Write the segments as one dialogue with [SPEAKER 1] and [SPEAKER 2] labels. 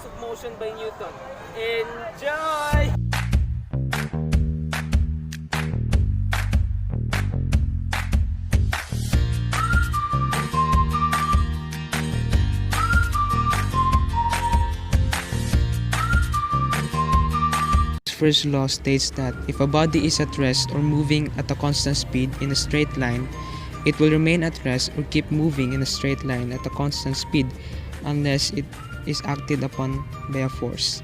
[SPEAKER 1] laws of motion by Newton. Enjoy!
[SPEAKER 2] First law states that if a body is at rest or moving at a constant speed in a straight line, it will remain at rest or keep moving in a straight line at a constant speed unless it is acted upon by a force.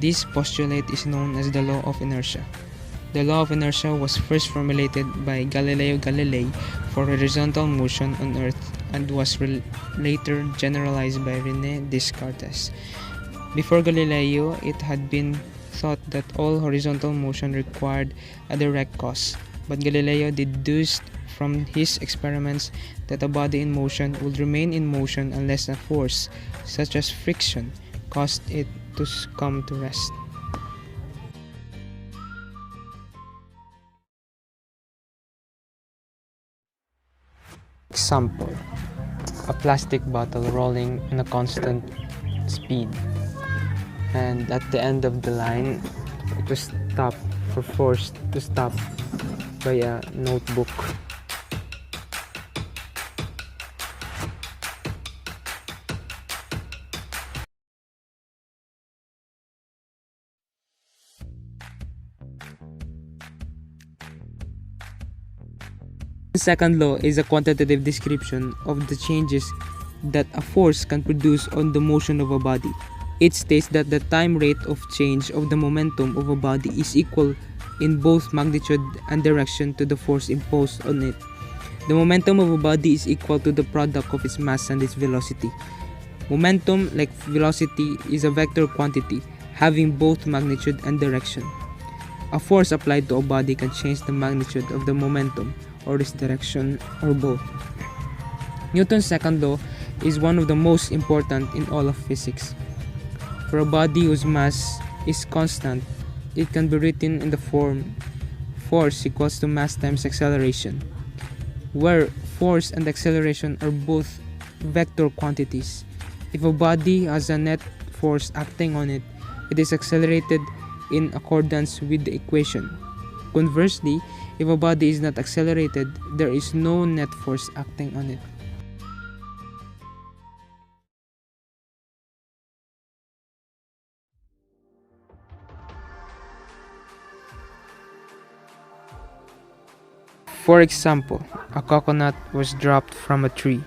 [SPEAKER 2] This postulate is known as the law of inertia. The law of inertia was first formulated by Galileo Galilei for horizontal motion on Earth and was later generalized by René Descartes. Before Galileo, it had been thought that all horizontal motion required a direct cause, but Galileo deduced from his experiments that a body in motion would remain in motion unless a force, such as friction, caused it to come to rest. Example: a plastic bottle rolling in a constant speed, and at the end of the line it was stopped or forced to stop by a notebook. The second law is a quantitative description of the changes that a force can produce on the motion of a body. It states that the time rate of change of the momentum of a body is equal in both magnitude and direction to the force imposed on it. The momentum of a body is equal to the product of its mass and its velocity. Momentum, like velocity, is a vector quantity having both magnitude and direction. A force applied to a body can change the magnitude of the momentum or its direction or both. Newton's second law is one of the most important in all of physics. For a body whose mass is constant, it can be written in the form force equals to mass times acceleration, where force and acceleration are both vector quantities. If a body has a net force acting on it, it is accelerated in accordance with the equation. Conversely, if a body is not accelerated, there is no net force acting on it. For example, a coconut was dropped from a tree.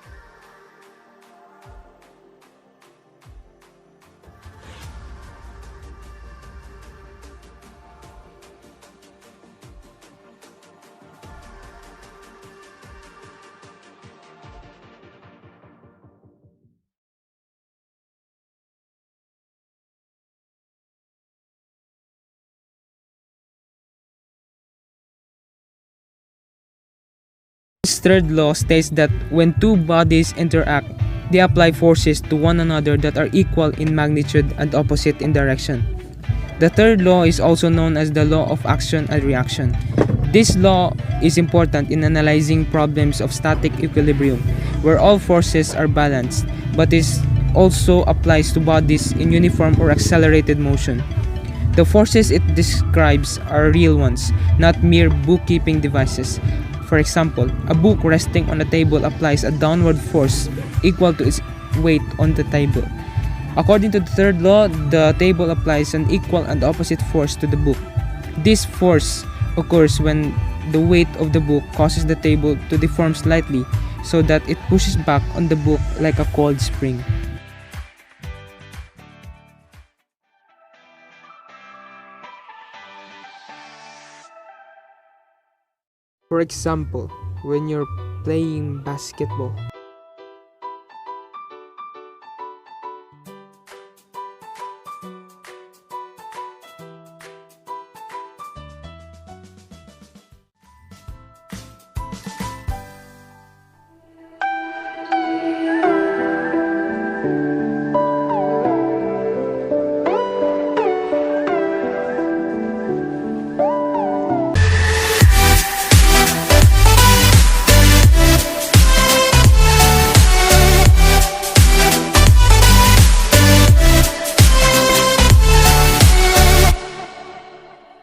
[SPEAKER 2] This third law states that when two bodies interact, they apply forces to one another that are equal in magnitude and opposite in direction. The third law is also known as the law of action and reaction. This law is important in analyzing problems of static equilibrium, where all forces are balanced, but it also applies to bodies in uniform or accelerated motion. The forces it describes are real ones, not mere bookkeeping devices. For example, a book resting on a table applies a downward force equal to its weight on the table. According to the third law, the table applies an equal and opposite force to the book. This force occurs when the weight of the book causes the table to deform slightly so that it pushes back on the book like a cold spring. For example, when you're playing basketball,